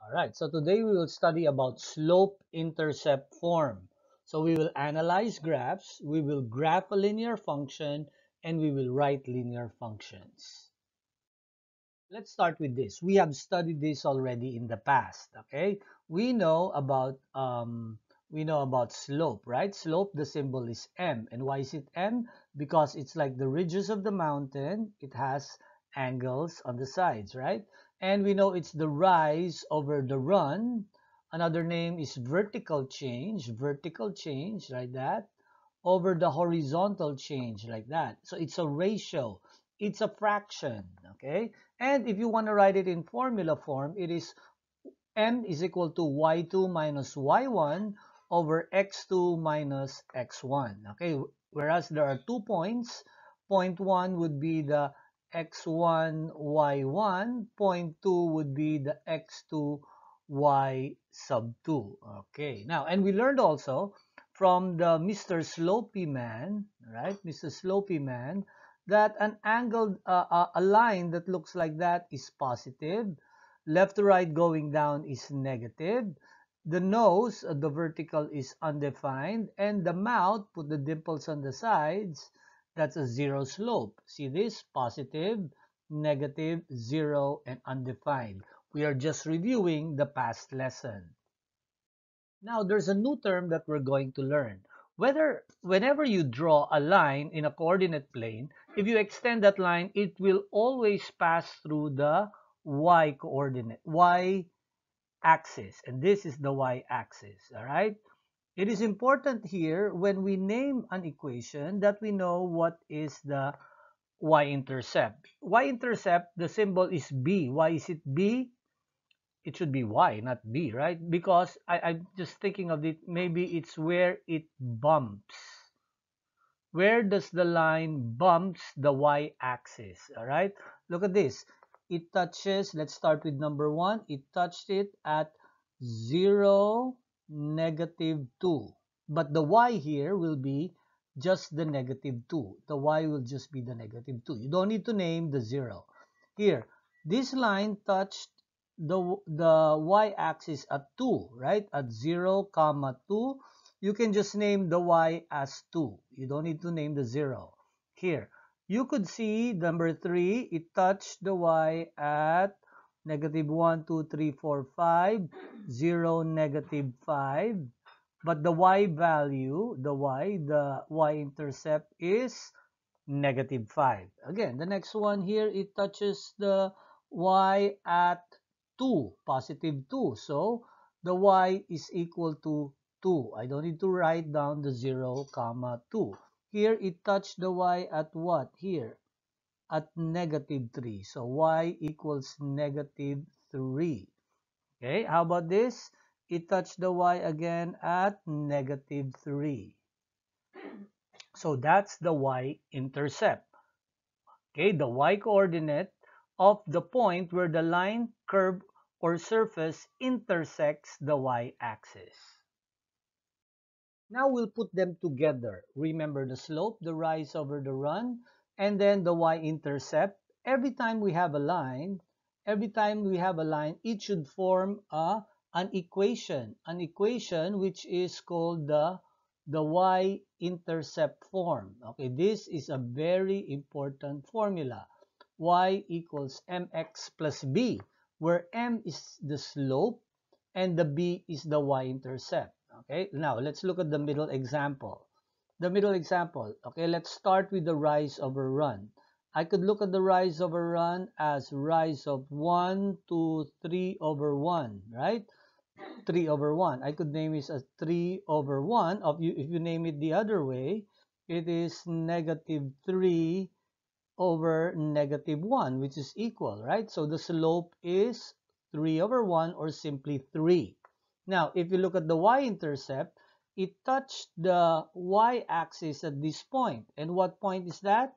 Alright, so today we will study about slope-intercept form. So we will analyze graphs, we will graph a linear function, and we will write linear functions. Let's start with this. We have studied this already in the past, okay? We know about slope, right? Slope, the symbol is m. And why is it m? Because it's like the ridges of the mountain. It has angles on the sides, right? And we know it's the rise over the run. Another name is vertical change, like that, over the horizontal change, like that. So it's a ratio, it's a fraction, okay? And if you want to write it in formula form, it is m is equal to y2 minus y1 over x2 minus x1, okay? Whereas there are 2 points, point 1 would be the x1 y1, point 2 would be the x2 y sub 2, okay? Now, and we learned also from the Mr. Slopey man, right? Mr. Slopey man, that an angled, a line that looks like that is positive. Left to right going down is negative. The nose, the vertical, is undefined. And the mouth, put the dimples on the sides, that's a zero slope. See this? Positive, negative, zero, and undefined. We are just reviewing the past lesson. Now, there's a new term that we're going to learn. Whenever you draw a line in a coordinate plane, if you extend that line, it will always pass through the y axis, and this is the y-axis, all right? It is important here when we name an equation that we know what is the y-intercept. Y-intercept, the symbol is b. Why is it b? It should be y, not b, right? Because I'm just thinking of it, maybe it's where it bumps. Where does the line bumps the y-axis, all right? Look at this. It touches, let's start with number 1. It touched it at 0, negative 2. But the y here will be just the negative 2. The y will just be the negative 2. You don't need to name the 0. Here, this line touched the y-axis at 2, right? At 0, comma 2. You can just name the y as 2. You don't need to name the 0. Here, you could see number 3, it touched the y at negative 1, 2, 3, 4, 5, 0, negative 5. But the y value, the y-intercept is negative 5. Again, the next one here, it touches the y at 2, positive 2. So the y is equal to 2. I don't need to write down the 0, comma 2. Here, it touched the y at what? Here, at negative 3. So y equals negative 3. Okay, how about this? It touched the y again at negative 3. So that's the y-intercept. Okay, the y-coordinate of the point where the line, curve, or surface intersects the y-axis. Now we'll put them together. Remember the slope, the rise over the run, and then the y-intercept. Every time we have a line, it should form an equation which is called the y-intercept form. Okay, this is a very important formula. Y equals mx plus b, where m is the slope and the b is the y-intercept. Okay, now let's look at the middle example. Okay, let's start with the rise over run. I could look at the rise over run as rise of 1, 2, 3 over 1, right? 3 over 1. I could name it as 3 over 1. If you name it the other way, it is negative 3 over negative 1, which is equal, right? So the slope is 3 over 1, or simply 3. Now, if you look at the y-intercept, it touched the y-axis at this point. And what point is that?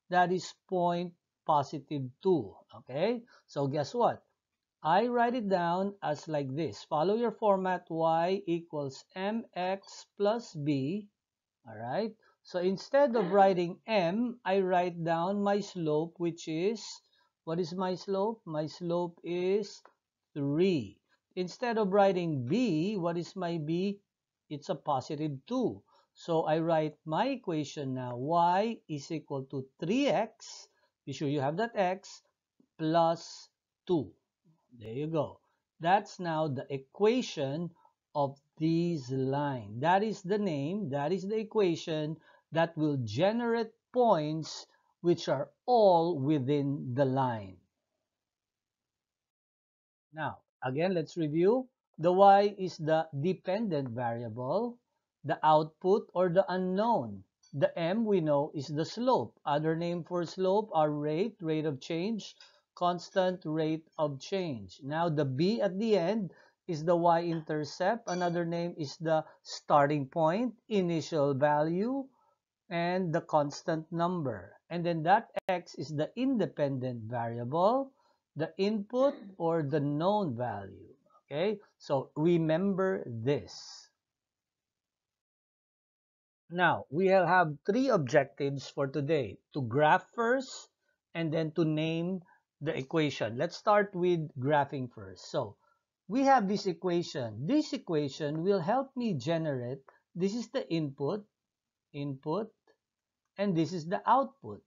That is point positive 2. Okay? So guess what? I write it down as like this. Follow your format. Y equals mx plus b. All right? So instead of writing m, I write down my slope, which is, what is my slope? My slope is 3. Instead of writing b, what is my b? It's a positive 2. So I write my equation now. Y is equal to 3x. Be sure you have that x plus 2. There you go. That's now the equation of this line. That is the name, that is the equation that will generate points which are all within the line. Now, again, let's review. The y is the dependent variable, the output or the unknown. The m we know is the slope. Other name for slope are rate of change, constant rate of change. Now, the b at the end is the y-intercept. Another name is the starting point, initial value, and the constant number. And then that x is the independent variable, the input or the known value. Okay, so remember this. Now, we'll have three objectives for today: to graph first and then to name the equation. Let's start with graphing first. So, we have this equation. This equation will help me generate, this is the input, and this is the output.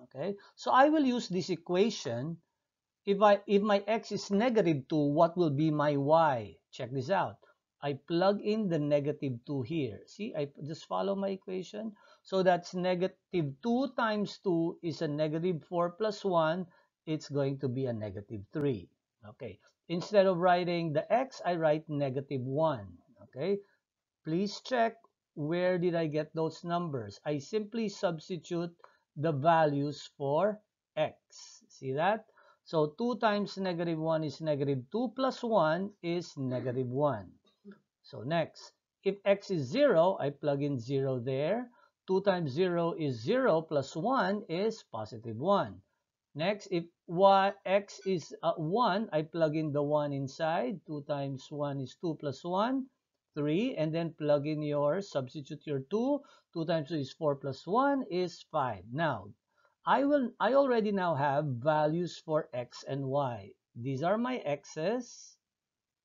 Okay, so I will use this equation. If my x is negative 2, what will be my y? Check this out. I plug in the negative 2 here. See, I just follow my equation. So that's negative 2 times 2 is a negative 4 plus 1. It's going to be a negative 3. Okay, instead of writing the x, I write negative 1. Okay, please check, where did I get those numbers? I simply substitute the values for x. See that? So 2 times negative 1 is negative 2 plus 1 is negative 1. So next, if x is 0, I plug in 0 there. 2 times 0 is 0 plus 1 is positive 1. Next, if x is 1, I plug in the 1 inside. 2 times 1 is 2 plus 1, 3. And then plug in substitute your 2. 2 times 2 is 4 plus 1 is 5. Now, I already now have values for x and y. These are my x's.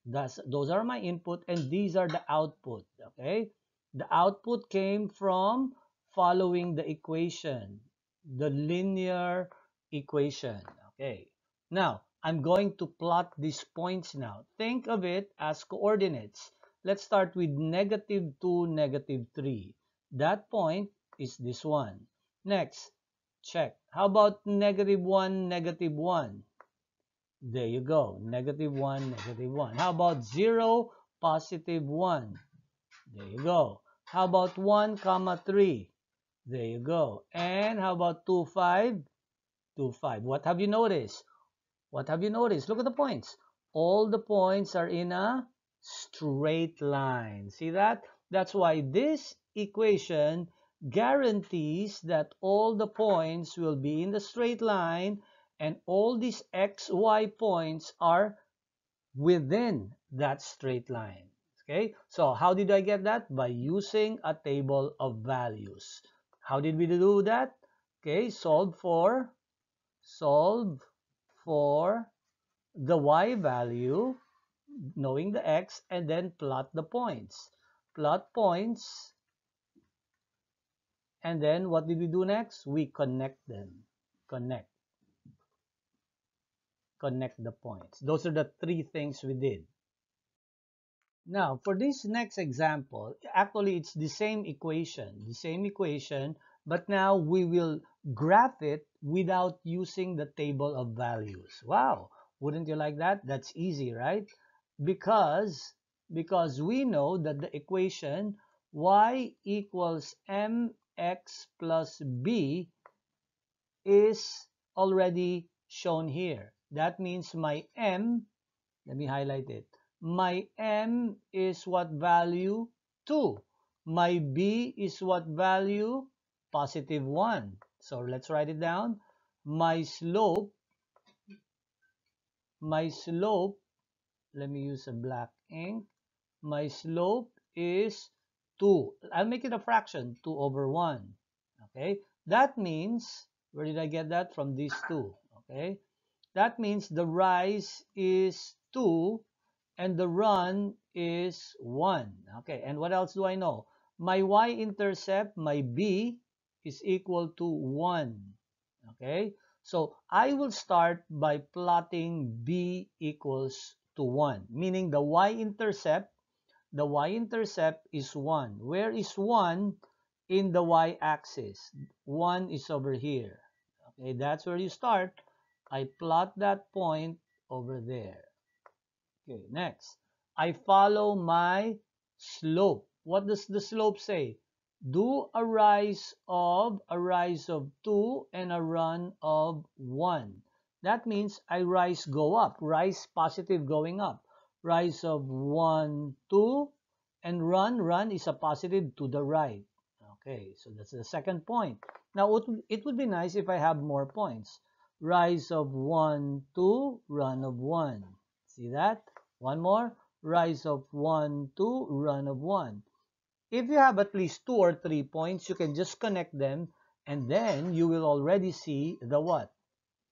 Those are my input, and these are the output. Okay, the output came from following the equation, the linear equation. Okay, now I'm going to plot these points. Now think of it as coordinates. Let's start with negative 2, negative 3. That point is this one. Next, check, how about negative 1, negative 1? There you go. Negative 1, negative 1. How about 0, positive 1? There you go. How about 1, comma 3? There you go. And how about 2, 5? 2, 5. What have you noticed? What have you noticed? Look at the points. All the points are in a straight line. See that? That's why this equation guarantees that all the points will be in the straight line, and all these x, y points are within that straight line. Okay, so how did I get that? By using a table of values. How did we do that? Okay, solve for the y value, knowing the x, and then plot the points. Plot points, and then what did we do next? We connect them. Connect the points. Those are the three things we did. Now, for this next example, actually it's the same equation, but now we will graph it without using the table of values. Wow, wouldn't you like that? That's easy, right? Because we know that the equation y equals mx plus b is already shown here. That means my m, let me highlight it. My m is what value? 2. My b is what value? Positive 1. So let's write it down. My slope, let me use a black ink. My slope is 2. I'll make it a fraction, 2 over 1. Okay, that means, where did I get that? From these two. Okay, that means the rise is 2, and the run is 1. Okay, and what else do I know? My y-intercept, my b, is equal to 1. Okay, so I will start by plotting b equals to 1, meaning the y-intercept is 1. Where is 1 in the y-axis? 1 is over here. Okay, that's where you start. I plot that point over there. Okay, next. I follow my slope. What does the slope say? Do a rise of 2 and a run of 1. That means I rise go up. Rise positive going up. Rise of 1, 2, and run is a positive to the right. Okay, so that's the second point. Now, it would be nice if I have more points. Rise of 1, 2, run of 1. See that? One more. Rise of 1, 2, run of 1. If you have at least 2 or 3 points, you can just connect them, and then you will already see the what?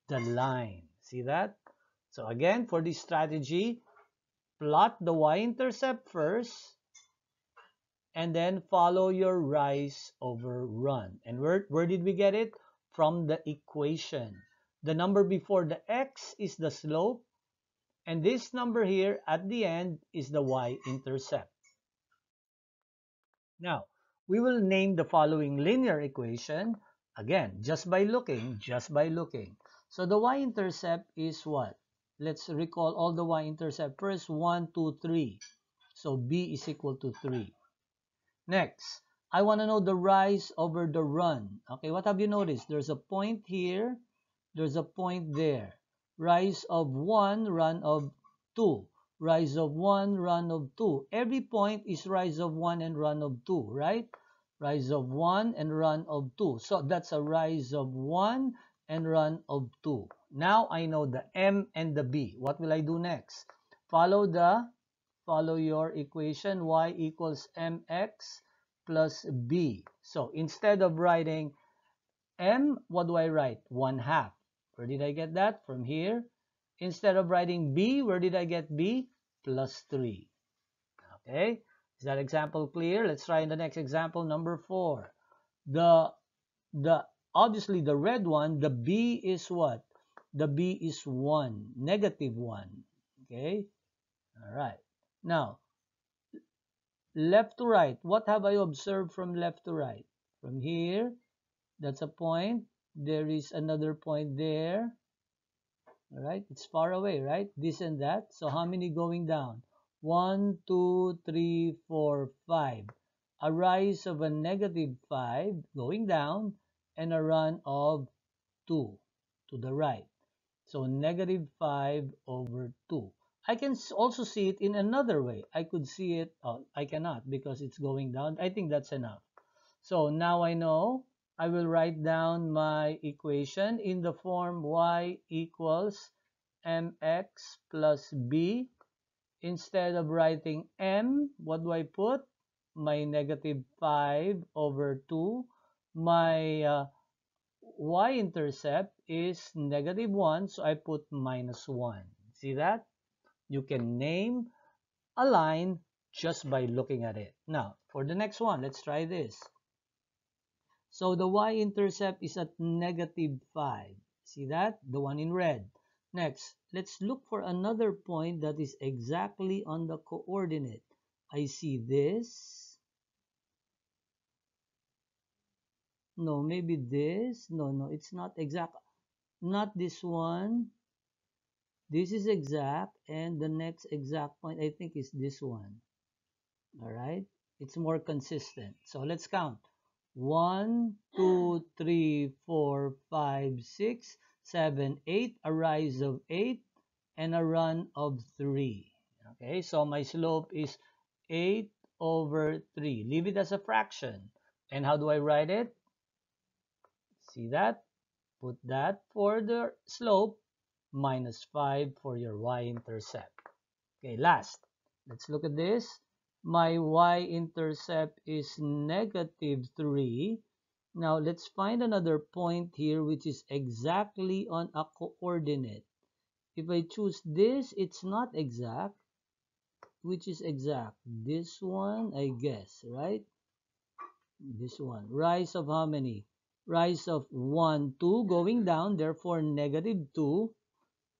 The line. See that? So again, for this strategy, plot the y-intercept first, and then follow your rise over run. And where did we get it? From the equation. The number before the x is the slope, and this number here at the end is the y-intercept. Now, we will name the following linear equation, again, just by looking. So the y-intercept is what? Let's recall all the y-intercept first. 1, 2, 3. So b is equal to 3. Next, I want to know the rise over the run. Okay, what have you noticed? There's a point here. There's a point there. Rise of 1, run of 2. Rise of 1, run of 2. Every point is rise of 1 and run of 2, right? Rise of 1 and run of 2. So that's a rise of 1 and run of 2. Now I know the m and the b. What will I do next? Follow your equation. Y equals mx plus b. So instead of writing m, what do I write? 1/2. Where did I get that? From here. Instead of writing b, where did I get b? Plus 3. Okay? Is that example clear? Let's try in the next example, number 4. The obviously the red one, the b is what? The b is 1, negative 1. Okay? All right. Now, left to right. What have I observed from left to right? From here, that's a point. There is another point there. All right, it's far away, right? This and that. So how many going down? 1, 2, 3, 4, 5. A rise of a negative 5 going down, and a run of 2 to the right. So negative 5 over 2. I can also see it in another way. I could see it, I cannot because it's going down. I think that's enough. So now I know I will write down my equation in the form y equals mx plus b. Instead of writing m, what do I put? My negative 5 over 2. My y-intercept is negative 1, so I put minus 1. See that? You can name a line just by looking at it. Now, for the next one, let's try this. So the y-intercept is at negative 5. See that? The one in red. Next, let's look for another point that is exactly on the coordinate. I see this. No, maybe this. No, it's not exact. Not this one. This is exact, and the next exact point I think is this one. All right? It's more consistent. So let's count. 1, 2, 3, 4, 5, 6, 7, 8. A rise of 8 and a run of 3. Okay, so my slope is 8 over 3. Leave it as a fraction. And how do I write it? See that? Put that for the slope, minus 5 for your y-intercept. Okay, last. Let's look at this. My y-intercept is negative 3. Now, let's find another point here which is exactly on a coordinate. If I choose this, it's not exact. Which is exact? This one, I guess, right? This one. Rise of how many? Rise of 1, 2 going down, therefore negative 2.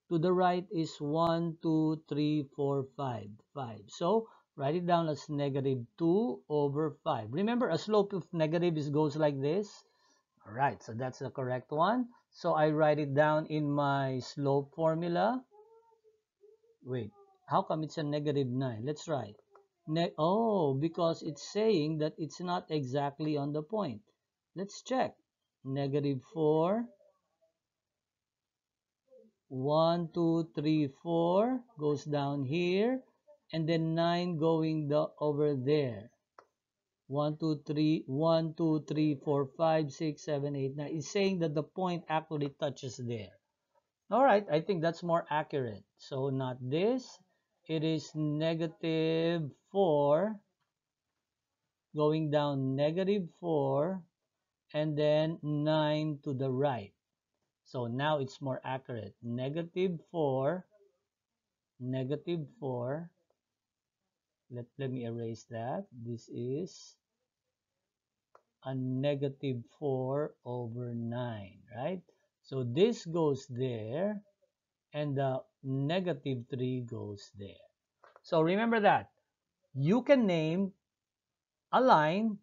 To the right is 1, 2, 3, 4, 5. 5. So write it down as negative 2 over 5. Remember, a slope of negative goes like this. All right, so that's the correct one. So I write it down in my slope formula. Wait, how come it's a negative 9? Let's try. Oh, because it's saying that it's not exactly on the point. Let's check. Negative 4, 1, 2, 3, 4 goes down here, and then 9 going over there. 1, 2, 3, 1, 2, 3, 4, 5, 6, 7, 8, 9. It's saying that the point actually touches there. All right, I think that's more accurate. So not this. It is negative 4 going down negative 4 and then 9 to the right. So now it's more accurate. Negative 4, negative 4. Let me erase that. This is a negative 4 over 9, right? So this goes there, and the negative 3 goes there. So remember that. You can name a line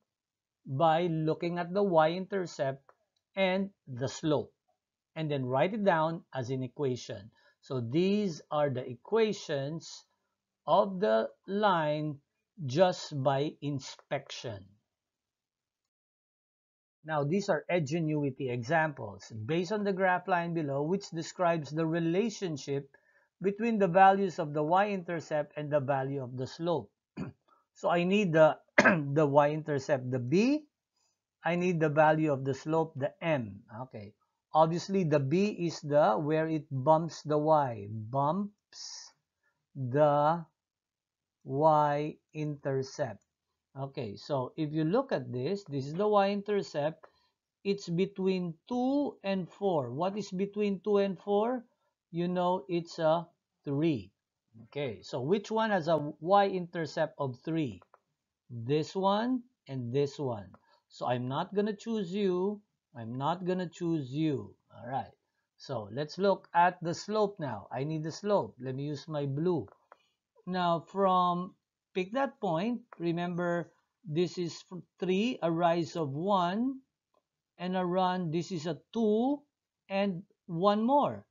by looking at the y-intercept and the slope, and then write it down as an equation. So these are the equations of the line just by inspection. Now, these are Edgenuity examples based on the graph line below, which describes the relationship between the values of the y-intercept and the value of the slope. So I need the, the y-intercept, the b. I need the value of the slope, the m. Okay. Obviously, the b is the where it bumps the y. Bumps the y-intercept. Okay, so if you look at this is the y-intercept. It's between 2 and 4. What is between 2 and 4? You know it's a 3. Okay, so which one has a y-intercept of 3? This one and this one. So I'm not going to choose you. I'm not going to choose you. All right. So let's look at the slope now. I need the slope. Let me use my blue. Now from pick that point, remember this is 3, a rise of 1, and a run, this is a 2, and one more.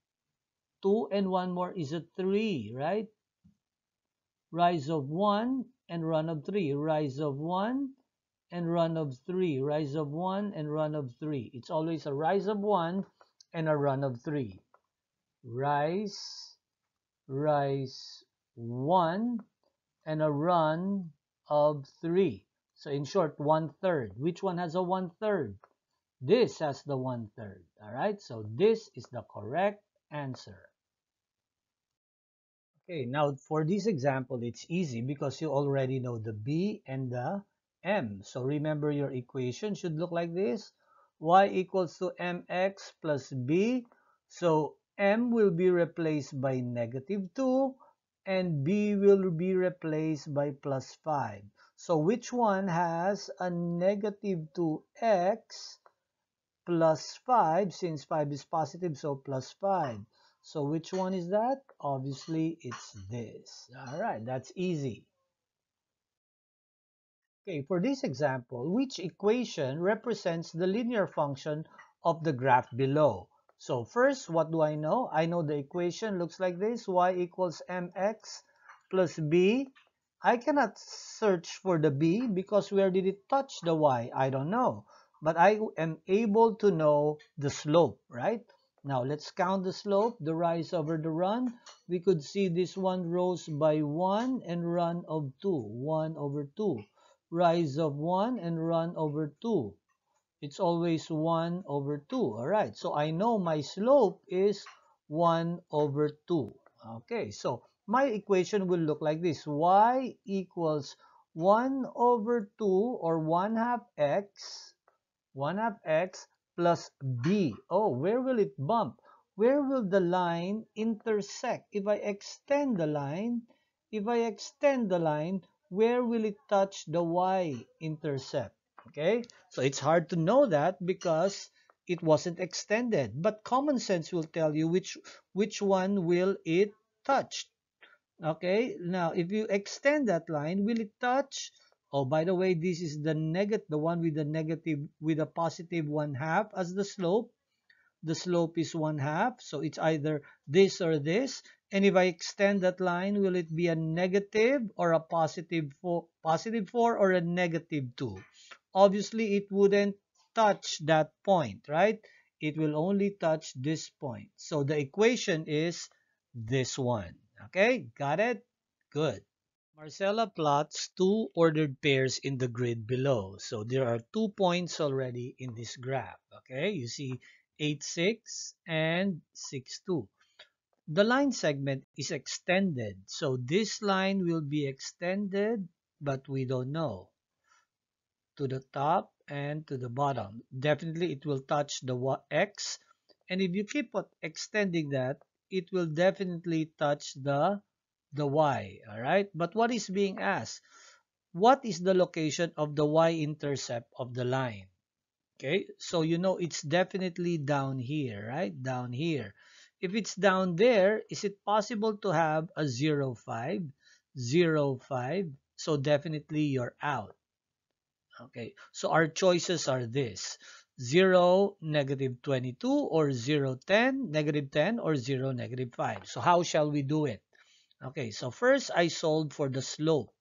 2 and one more is a 3, right? Rise of 1 and run of 3. Rise of 1 and run of 3. Rise of 1 and run of 3. It's always a rise of 1 and a run of 3. Rise, rise 1 and a run of 3. So in short, 1/3. Which one has a 1/3? This has the 1/3. All right, so this is the correct answer. Okay, now for this example, it's easy because you already know the b and the m. So remember your equation should look like this. Y equals to mx plus b. So m will be replaced by negative 2 and b will be replaced by plus 5. So which one has a negative 2x plus 5, since 5 is positive, so plus 5. So which one is that? Obviously, it's this. All right, that's easy. Okay, for this example, which equation represents the linear function of the graph below? So first, what do I know? I know the equation looks like this. Y equals mx plus b. I cannot search for the b because where did it touch the y? I don't know. But I am able to know the slope, right? Now, let's count the slope, the rise over the run. We could see this one rose by 1 and run of 2. 1 over 2. Rise of 1 and run over 2. It's always 1 over 2. All right, so I know my slope is 1 over 2. Okay, so my equation will look like this. Y equals 1 over 2 or 1 half x, 1 half x plus b. Oh, where will it bump? where will the line intersect? If I extend the line, where will it touch the y-intercept? Okay, so it's hard to know that because it wasn't extended, but common sense will tell you which one will it touch. Okay, now if you extend that line, will it touch? Oh, by the way, this is the one with the negative, with a positive 1/2 as the slope. The slope is 1/2, so it's either this or this. And if I extend that line, will it be a negative or a positive 4 or a negative 2? Obviously, it wouldn't touch that point, right? It will only touch this point. So the equation is this one. Okay, got it? Good. Marcella plots two ordered pairs in the grid below. So there are 2 points already in this graph. Okay, you see 8, 6 and 6, 2. The line segment is extended. So this line will be extended, but we don't know, to the top and to the bottom. Definitely it will touch the x. And if you keep on extending that, it will definitely touch the y. All right. But what is being asked? What is the location of the y-intercept of the line? Okay, so you know it's definitely down here, right? Down here. If it's down there, is it possible to have a 0, 5? 0, 5. So definitely you're out. Okay, so our choices are this: 0, -22, or 0, 10, -10, or 0, -5. So how shall we do it? Okay, so first I solved for the slope.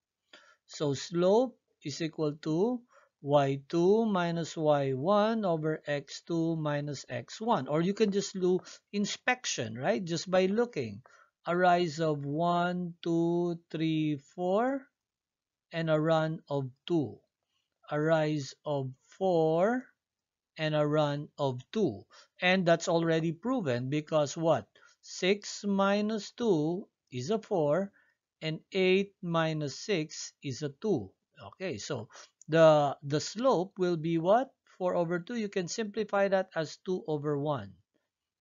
So slope is equal to y2 minus y1 over x2 minus x1. Or you can just do inspection, right? Just by looking. A rise of 1, 2, 3, 4, and a run of 2. A rise of 4, and a run of 2. And that's already proven because what? 6 minus 2 is a 4, and 8 minus 6 is a 2. Okay, so the slope will be what? 4 over 2. You can simplify that as 2 over 1.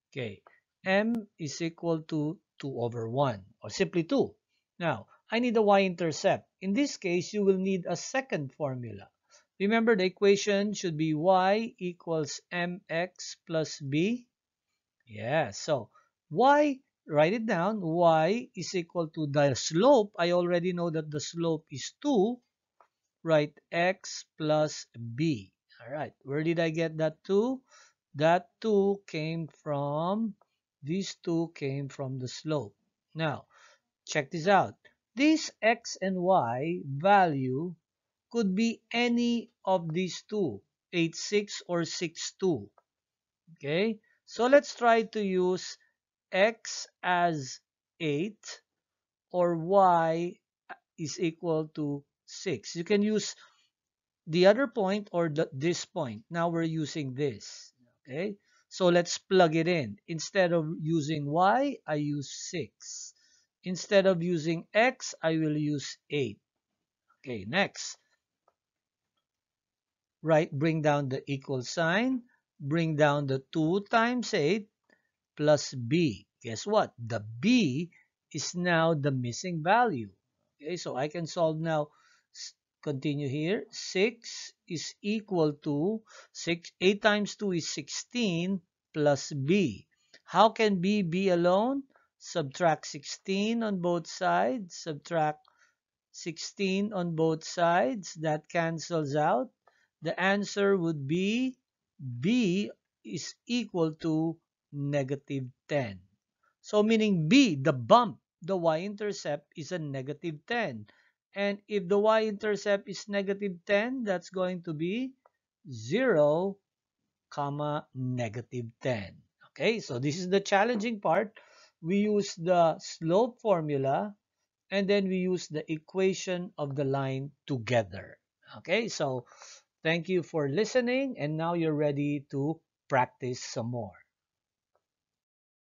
Okay, m is equal to 2 over 1, or simply 2. Now, I need a y-intercept. In this case, you will need a second formula. Remember, the equation should be y equals mx plus b. Yeah, so y, write it down, y is equal to the slope. I already know that the slope is 2. Write x plus b. All right, where did I get that 2? That 2 came from, these 2 came from the slope. Now, check this out. This x and y value could be any of these two, 8, 6 or 6, 2. Okay, so let's try to use x as 8 or y is equal to 6. You can use the other point or this point. Now we're using this. Okay, so let's plug it in. Instead of using y, I use 6. Instead of using x, I will use 8. Okay, next. Right, bring down the equal sign. Bring down the 2 times 8 plus b. Guess what? The b is now the missing value. Okay, so I can solve now. Continue here. 6 is equal to 8 times 2 is 16 plus b. How can b be alone? Subtract 16 on both sides. Subtract 16 on both sides. That cancels out. The answer would be b is equal to -10. So meaning b, the bump, the y-intercept is a -10. And if the y-intercept is -10, that's going to be 0, -10. Okay, so this is the challenging part. We use the slope formula and then we use the equation of the line together. Okay, so thank you for listening, and now you're ready to practice some more.